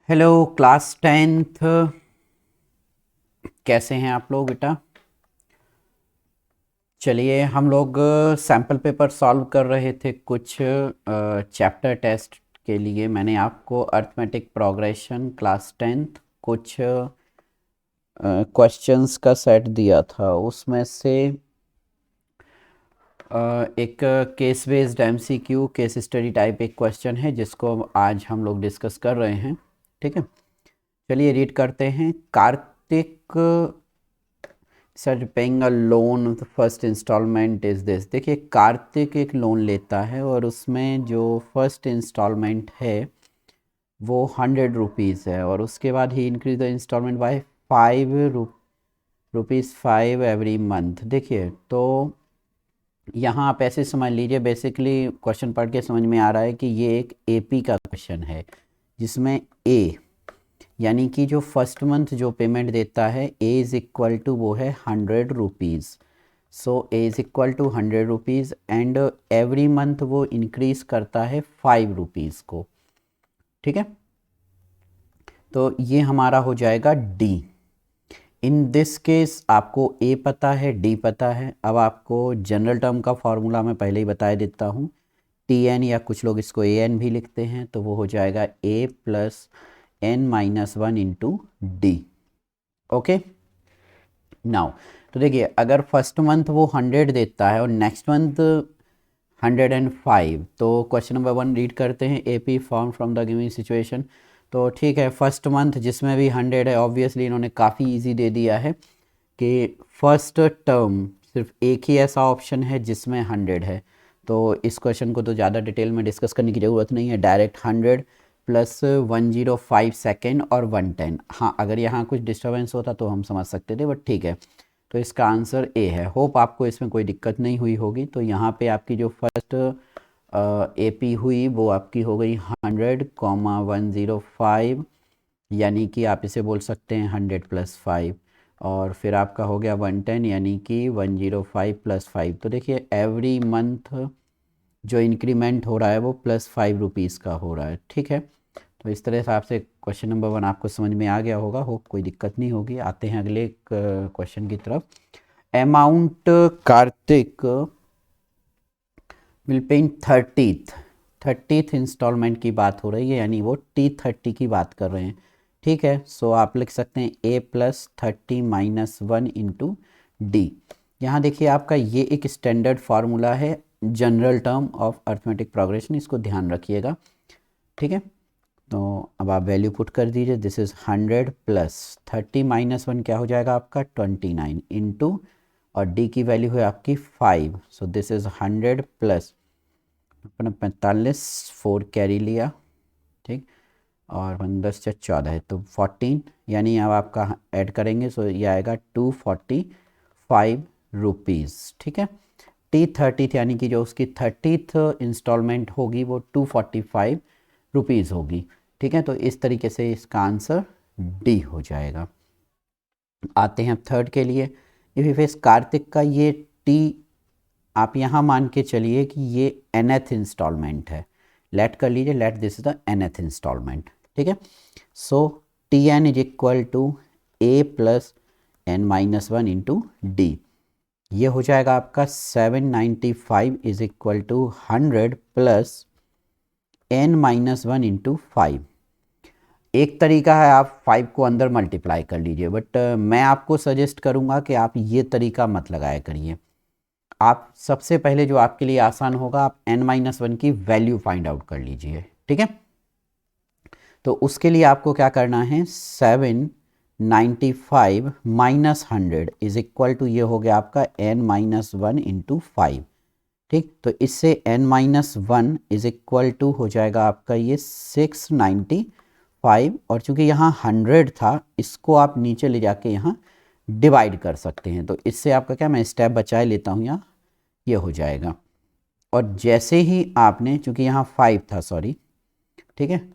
Hello class 10th। कैसे हैं आप लोग बेटा? चलिए हम लोग सैम्पल पेपर सॉल्व कर रहे थे कुछ चैप्टर टेस्ट के लिए। मैंने आपको अर्थमेटिक प्रोग्रेशन क्लास 10th कुछ क्वेश्चंस का सेट दिया था। उसमें से एक case based MCQ case study type एक क्वेश्चन है जिसको आज हम लोग डिस्कस कर रहे हैं। ठीक है, चलिए रीड करते हैं। Kartik sir paying a loan, first instalment is this. देखिए कार्तिक एक लोन लेता है और उसमें जो फर्स्ट इंस्टॉलमेंट है वो 100 रुपीज़ है और उसके बाद ही increase the instalment by 5 rupees 5 every month. देखिए तो यहाँ आप ऐसे समझ लीजिए, बेसिकली क्वेश्चन पढ़ के समझ में आ रहा है कि ये एक एपी का क्वेश्चन है जिसमें ए यानी कि जो फर्स्ट मंथ जो पेमेंट देता है ए इज़ इक्वल टू वो है 100 rupees. So A is equal to 100 rupees and every month वो इंक्रीज करता है 5 रुपीज़ को। ठीक है, तो ये हमारा हो जाएगा डी। इन दिस केस आपको ए पता है, डी पता है। अब आपको जनरल टर्म का फॉर्मूला मैं पहले ही बता देता हूँ। टी एन या कुछ लोग इसको ए एन भी लिखते हैं, तो वो हो जाएगा A plus n-1 into D. Okay, now तो देखिए अगर फर्स्ट मंथ वो 100 देता है और नेक्स्ट मंथ 105, तो क्वेश्चन नंबर 1 रीड करते हैं। AP form from the given situation. तो ठीक है, फर्स्ट मंथ जिसमें भी 100 है, ऑब्वियसली इन्होंने काफ़ी इजी दे दिया है कि फर्स्ट टर्म सिर्फ एक ही ऐसा ऑप्शन है जिसमें 100 है। तो इस क्वेश्चन को तो ज़्यादा डिटेल में डिस्कस करने की ज़रूरत नहीं है, डायरेक्ट 100 प्लस 105 सेकेंड और 110। हाँ, अगर यहाँ कुछ डिस्टर्बेंस होता तो हम समझ सकते थे, बट ठीक है। तो इसका आंसर ए है। होप आपको इसमें कोई दिक्कत नहीं हुई होगी। तो यहाँ पे आपकी जो फर्स्ट एपी हुई वो आपकी हो गई 100,105, यानी कि आप इसे बोल सकते हैं 100 प्लस 5। और फिर आपका हो गया 110 यानी कि 105 प्लस 5। तो देखिए एवरी मंथ जो इंक्रीमेंट हो रहा है वो प्लस 5 रुपीज़ का हो रहा है। ठीक है, तो इस तरह से आपसे क्वेश्चन नंबर 1 आपको समझ में आ गया होगा। होप कोई दिक्कत नहीं होगी। आते हैं अगले क्वेश्चन की तरफ। Amount Kartik will pay in 30th instalment की बात हो रही है, यानी वो T30 की बात कर रहे हैं। ठीक है, सो आप लिख सकते हैं a प्लस 30-1 इंटू डी। यहाँ देखिए आपका ये एक स्टैंडर्ड फार्मूला है, general term of arithmetic progression, इसको ध्यान रखिएगा। ठीक है, तो अब आप वैल्यू पुट कर दीजिए। दिस इज़ 100 प्लस 30-1 क्या हो जाएगा आपका 29 इंटू, और डी की वैल्यू है आपकी 5। सो दिस इज़ 100 प्लस अपना 45, 4 कैरी लिया। ठीक, और 10 से 14 है तो 14, यानी अब आपका ऐड करेंगे सो ये आएगा 245 रुपीज़। ठीक है, T30 यानी कि जो उसकी 30th इंस्टॉलमेंट होगी वो 245 रुपीज़ होगी। ठीक है, तो इस तरीके से इसका आंसर डी हो जाएगा। आते हैं अब थर्ड के लिए। इफ फेस कार्तिक का ये टी आप यहाँ मान के चलिए कि ये nth इंस्टॉलमेंट है। लेट कर लीजिए, let this is the nth installment. ठीक है, so T N is equal to A plus n-1 into D. ये हो जाएगा आपका 795 is equal to 100 plus n-1 into 5। एक तरीका है आप 5 को अंदर मल्टीप्लाई कर लीजिए, बट मैं आपको सजेस्ट करूंगा कि आप ये तरीका मत लगाया करिए। आप सबसे पहले जो आपके लिए आसान होगा, आप n-1 की वैल्यू फाइंड आउट कर लीजिए। ठीक है, तो उसके लिए आपको क्या करना है, 795 माइनस 100 इज इक्वल टू ये हो गया आपका n-1 इंटू 5। ठीक, तो इससे n-1 इज इक्वल टू हो जाएगा आपका ये 695, और चूंकि यहाँ 100 था इसको आप नीचे ले जाके यहाँ डिवाइड कर सकते हैं। तो इससे आपका क्या, मैं स्टेप बचाए लेता हूँ यहाँ, ये हो जाएगा। और जैसे ही आपने, चूंकि यहाँ 5 था, सॉरी, ठीक है,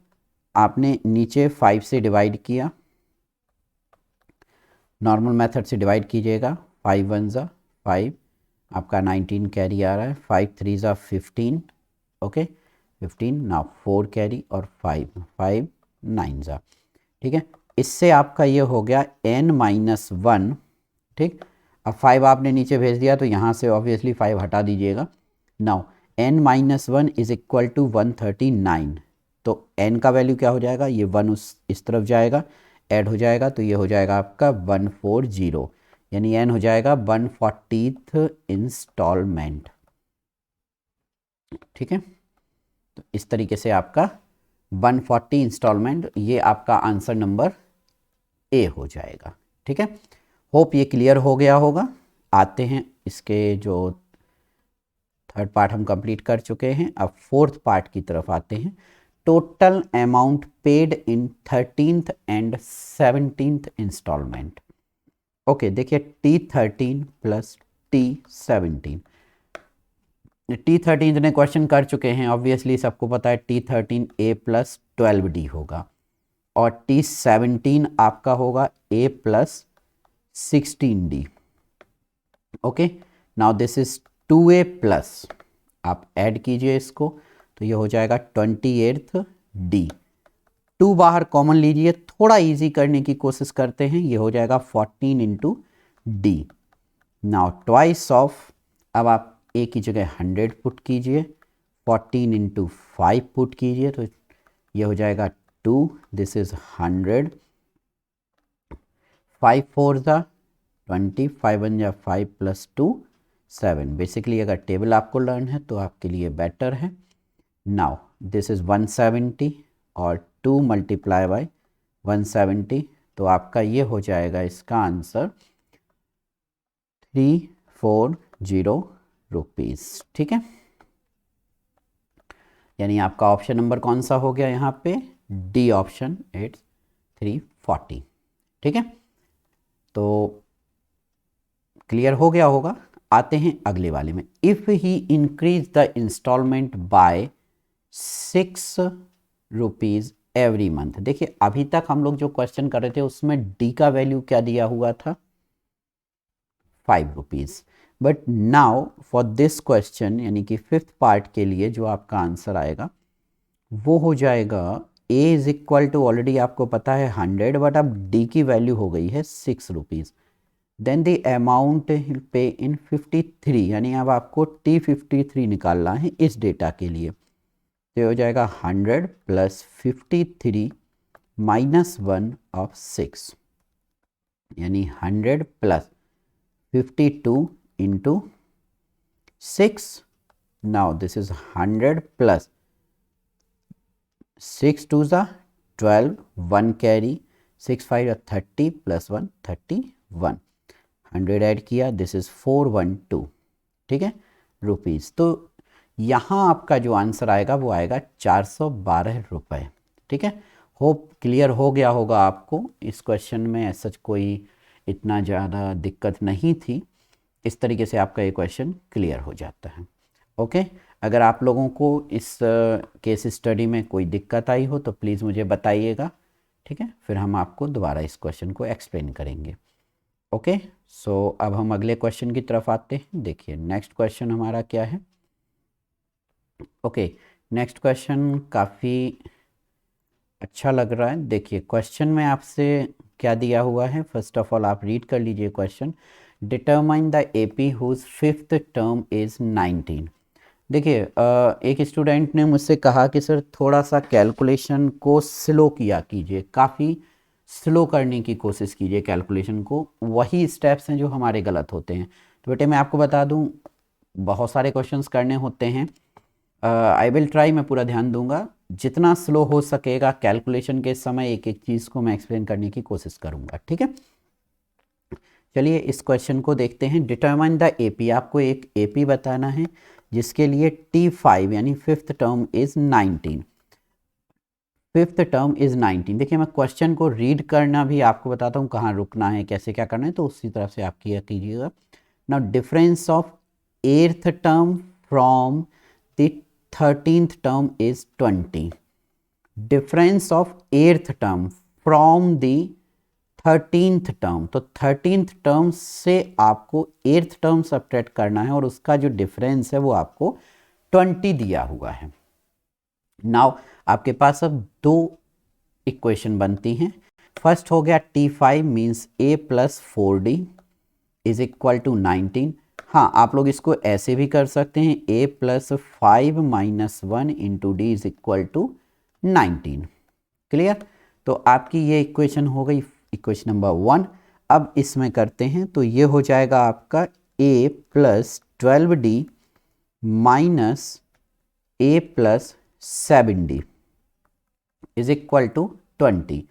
आपने नीचे 5 से डिवाइड किया, नॉर्मल मेथड से डिवाइड कीजिएगा। 5 1 ज़ा 5, आपका 19 कैरी आ रहा है, 5 3 ज़ा 15, ओके 15, नाउ 4 कैरी और 5 9 ज़ा ठीक है, इससे आपका ये हो गया n-1, ठीक। अब 5 आपने नीचे भेज दिया तो यहाँ से ऑब्वियसली 5 हटा दीजिएगा। Now n-1 is equal to 139, तो n का वैल्यू क्या हो जाएगा, ये 1 इस तरफ जाएगा, ऐड हो जाएगा, तो ये हो जाएगा आपका 140, यानी n हो जाएगा 140th इंस्टॉलमेंट। ठीक है, तो इस तरीके से आपका 140 इंस्टॉलमेंट, ये आपका आंसर नंबर ए हो जाएगा। ठीक है, होप ये क्लियर हो गया होगा। आते हैं इसके जो थर्ड पार्ट हम कंप्लीट कर चुके हैं, अब फोर्थ पार्ट की तरफ आते हैं। Total amount paid in 13th and 17th instalment. Okay, देखिए T13 प्लस T17, T13 ने क्वेश्चन कर चुके हैं, ऑब्वियसली सबको पता है T13 A प्लस 12D होगा, और T17 आपका होगा A plus 16D। Okay, now this is 2A plus, आप ऐड कीजिए इसको, तो ये हो जाएगा 28th D। 2 बाहर कॉमन लीजिए, थोड़ा इजी करने की कोशिश करते हैं, ये हो जाएगा 14 into D। Now twice of, अब आप A की जगह 100 पुट कीजिए, 14 इंटू 5 पुट कीजिए, तो ये हो जाएगा 2, दिस इज 100, 5 4 ज़ा 20, 5 1 जा 5 प्लस 2 7। बेसिकली अगर टेबल आपको लर्न है तो आपके लिए बेटर है। नाउ दिस इज 170 और 2 मल्टीप्लाई बाय 170, तो आपका ये हो जाएगा इसका आंसर 340 रुपीज़। ठीक है, यानी आपका ऑप्शन नंबर कौन सा हो गया यहाँ पे, डी ऑप्शन, इट्स 340। ठीक है, तो क्लियर हो गया होगा। आते हैं अगले वाले में, if he increase the instalment by 6 rupees every month. देखिए अभी तक हम लोग जो क्वेश्चन कर रहे थे उसमें डी का वैल्यू क्या दिया हुआ था, 5 rupees, but now for this question यानी कि फिफ्थ पार्ट के लिए जो आपका आंसर आएगा वो हो जाएगा a is equal to, already आपको पता है 100, बट अब d की वैल्यू हो गई है 6 रुपीज़, देन द अमाउंट पे इन 53, यानी अब आपको T53 निकालना है इस डेटा के लिए, तो हो जाएगा 100 प्लस 53 माइनस 1 ऑफ 6, यानी 100 plus 52 into 6. Now this is 100 plus 6 2 is 12, 1 carry, 6 5 are 30 plus 1 31, 100 add किया, दिस इज 412। ठीक है, रुपीज़। तो यहाँ आपका जो आंसर आएगा वो आएगा 412 रुपये। ठीक है, होप क्लियर हो गया होगा आपको। इस क्वेश्चन में ऐसा कोई इतना ज़्यादा दिक्कत नहीं थी, इस तरीके से आपका ये क्वेश्चन क्लियर हो जाता है। ओके, अगर आप लोगों को इस केस स्टडी में कोई दिक्कत आई हो तो प्लीज़ मुझे बताइएगा। ठीक है, फिर हम आपको दोबारा इस क्वेश्चन को एक्सप्लेन करेंगे। ओके, सो अब हम अगले क्वेश्चन की तरफ आते हैं। देखिए नेक्स्ट क्वेश्चन हमारा क्या है। ओके, नेक्स्ट क्वेश्चन काफ़ी अच्छा लग रहा है। देखिए क्वेश्चन में आपसे क्या दिया हुआ है, फर्स्ट ऑफ ऑल आप रीड कर लीजिए question. Determine the AP whose fifth term is 19। देखिए एक स्टूडेंट ने मुझसे कहा कि सर थोड़ा सा कैलकुलेशन को स्लो किया कीजिए, काफ़ी स्लो करने की कोशिश कीजिए कैलकुलेशन को, वही स्टेप्स हैं जो हमारे गलत होते हैं। तो बेटे मैं आपको बता दूं, बहुत सारे क्वेश्चंस करने होते हैं, आई विल ट्राई, मैं पूरा ध्यान दूंगा, जितना स्लो हो सकेगा कैलकुलेशन के समय एक एक चीज़ को मैं एक्सप्लेन करने की कोशिश करूंगा। ठीक है, चलिए इस क्वेश्चन को देखते हैं। डिटरमाइन द AP, आपको एक AP बताना है जिसके लिए T5 यानी fifth term is 19, fifth term is 19। देखिए मैं क्वेश्चन को रीड करना भी आपको बताता हूँ, कहाँ रुकना है, कैसे क्या करना है, तो उसी तरफ से आप किया कीजिएगा। Now difference of eighth term from the 13th term is 20। Difference of eighth term from the 13th term, तो 13th टर्म से आपको 8th टर्म सब्ट्रैक्ट करना है और उसका जो डिफरेंस है वो आपको 20 दिया हुआ है। नाउ आपके पास अब दो इक्वेशन बनती हैं। फर्स्ट हो गया T5 means A plus 4D is equal to 19। हाँ, आप लोग इसको ऐसे भी कर सकते हैं, A plus 5 minus 1 into D is equal to 19। Clear? तो आपकी ये इक्वेशन हो गई इक्वेशन नंबर 1। अब इसमें करते हैं तो ये हो जाएगा आपका A plus 12D minus A plus 7D is equal to 20।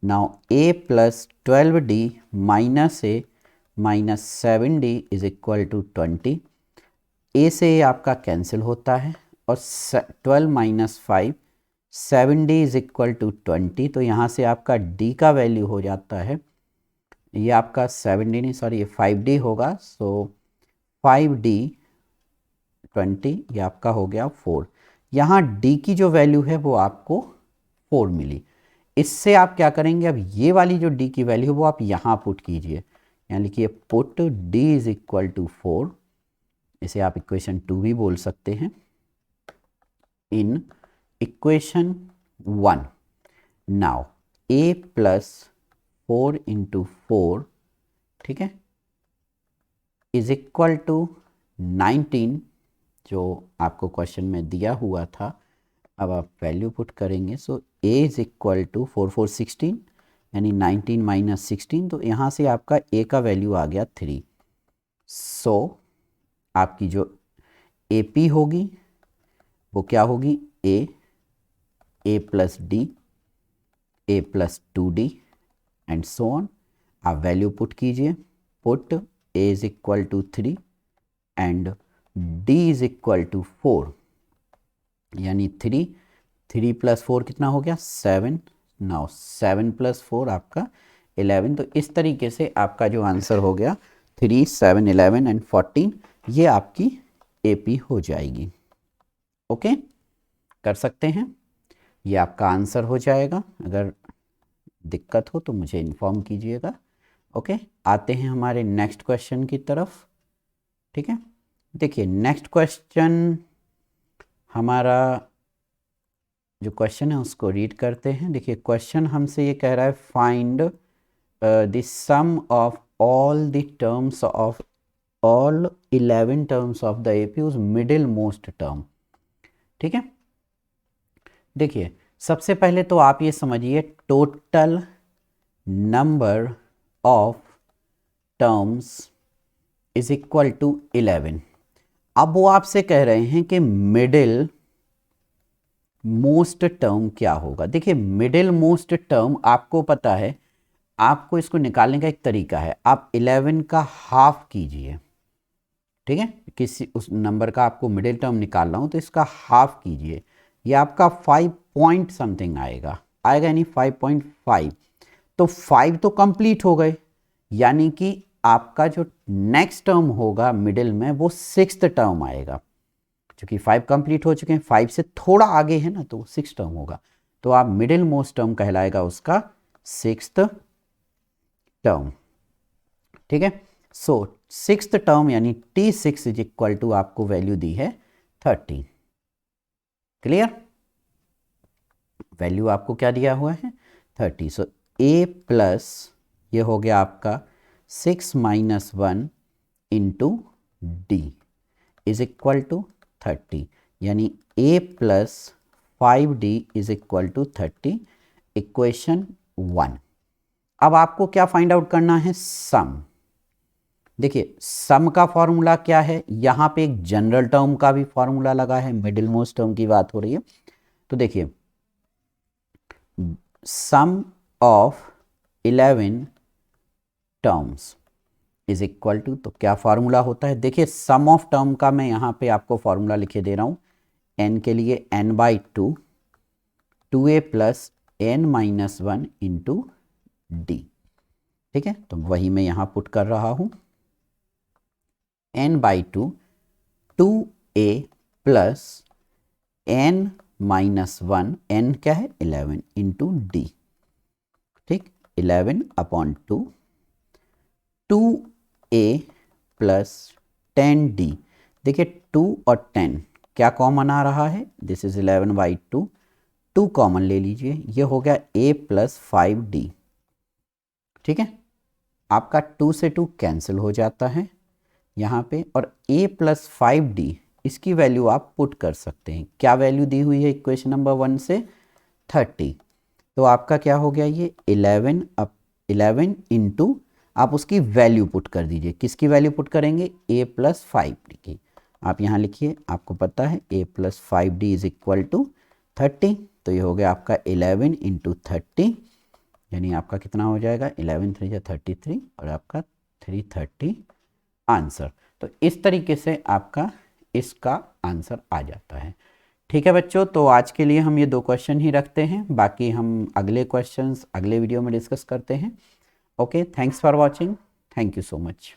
Now A plus 12D minus A minus 7D is equal to 20। A से A आपका कैंसिल होता है और 12 minus 5 7D is equal to 20। तो यहाँ से आपका D का वैल्यू हो जाता है, ये आपका 7D नहीं सॉरी ये 5D होगा। सो 5D 20 ये आपका हो गया 4। यहाँ D की जो वैल्यू है वो आपको 4 मिली। इससे आप क्या करेंगे, अब ये वाली जो D की वैल्यू वो आप यहाँ पुट कीजिए, यहाँ लिखिए put D is equal to 4। इसे आप इक्वेशन 2 भी बोल सकते हैं। In equation 1 now A plus 4 into 4, ठीक है, इज इक्वल टू 19 जो आपको क्वेश्चन में दिया हुआ था। अब आप वैल्यू पुट करेंगे। सो A इज इक्वल टू 4 4 16 यानी 19 माइनस 16। तो यहाँ से आपका A का वैल्यू आ गया 3। सो आपकी जो AP होगी वो क्या होगी, A plus D, A plus 2D and so on. आप वैल्यू पुट कीजिए, put A is equal to 3 and D is equal to 4 यानी 3 प्लस 4 कितना हो गया 7। नाउ 7 प्लस 4 आपका 11। तो इस तरीके से आपका जो आंसर हो गया 3 7 11 एंड 14 ये आपकी AP हो जाएगी। ओके, कर सकते हैं, ये आपका आंसर हो जाएगा। अगर दिक्कत हो तो मुझे इन्फॉर्म कीजिएगा। ओके, आते हैं हमारे नेक्स्ट क्वेश्चन की तरफ। ठीक है, देखिए नेक्स्ट क्वेश्चन हमारा जो क्वेश्चन है उसको रीड करते हैं। देखिए क्वेश्चन हमसे ये कह रहा है find the sum of all the terms of all 11 terms of the APs middle most term. ठीक है, देखिए सबसे पहले तो आप ये समझिए total number of terms is equal to 11। अब वो आपसे कह रहे हैं कि मिडिल मोस्ट टर्म क्या होगा। देखिए मिडिल मोस्ट टर्म आपको पता है, आपको इसको निकालने का एक तरीका है, आप 11 का हाफ कीजिए। ठीक है, किसी उस नंबर का आपको मिडिल टर्म निकाल रहा हूं तो इसका हाफ कीजिए, ये आपका 5 पॉइंट समथिंग आएगा यानी 5.5। तो 5 तो कंप्लीट हो गए, यानी कि आपका जो नेक्स्ट टर्म होगा मिडिल में वो 6th टर्म आएगा। क्योंकि 5 कंप्लीट हो चुके हैं, 5 से थोड़ा आगे है ना, तो 6 टर्म होगा। तो आप मिडिल मोस्ट टर्म कहलाएगा उसका 6th टर्म। ठीक है, सो 6th टर्म यानी T6 इज इक्वल टू आपको वैल्यू दी है 30। क्लियर, वैल्यू आपको क्या दिया हुआ है 30। सो A प्लस ये हो गया आपका 6 minus 1 into D is equal to 30 यानी A plus 5D is equal to 30, equation 1। अब आपको क्या फाइंड आउट करना है, सम। देखिए सम का फॉर्मूला क्या है, यहाँ पे एक जनरल टर्म का भी फॉर्मूला लगा है, मिडिल मोस्ट टर्म की बात हो रही है। तो देखिए sum of 11 terms is equal to, तो क्या फॉर्मूला होता है, देखिए सम ऑफ टर्म का मैं यहाँ पे आपको फॉर्मूला लिखे दे रहा हूँ। n के लिए n/2 2a plus n minus 1 into D. ठीक है, तो वही मैं यहाँ पुट कर रहा हूँ, n/2 2a plus n minus 1, n क्या है 11 इंटू डी। ठीक, 11/2 2a प्लस 10d। देखिए 2 और 10 क्या कॉमन आ रहा है, दिस इज 11/2, 2 कॉमन ले लीजिए, ये हो गया a प्लस 5d। ठीक है, आपका 2 से 2 कैंसिल हो जाता है यहाँ पे, और a प्लस 5d इसकी वैल्यू आप पुट कर सकते हैं। क्या वैल्यू दी हुई है इक्वेशन नंबर 1 से? 30। तो आपका क्या हो गया ये 11 इंटू, आप उसकी वैल्यू पुट कर दीजिए। किसकी वैल्यू पुट करेंगे? a प्लस 5d की। आप यहाँ लिखिए, आपको पता है a plus 5d is equal to 30। तो ये हो गया आपका 11 इंटू 30, यानी आपका कितना हो जाएगा 11 3 या 33 और आपका 330 आंसर। तो इस तरीके से आपका इसका आंसर आ जाता है। ठीक है बच्चों, तो आज के लिए हम ये 2 क्वेश्चन ही रखते हैं, बाकी हम अगले क्वेश्चंस अगले वीडियो में डिस्कस करते हैं। Okay, thanks for watching, thank you so much.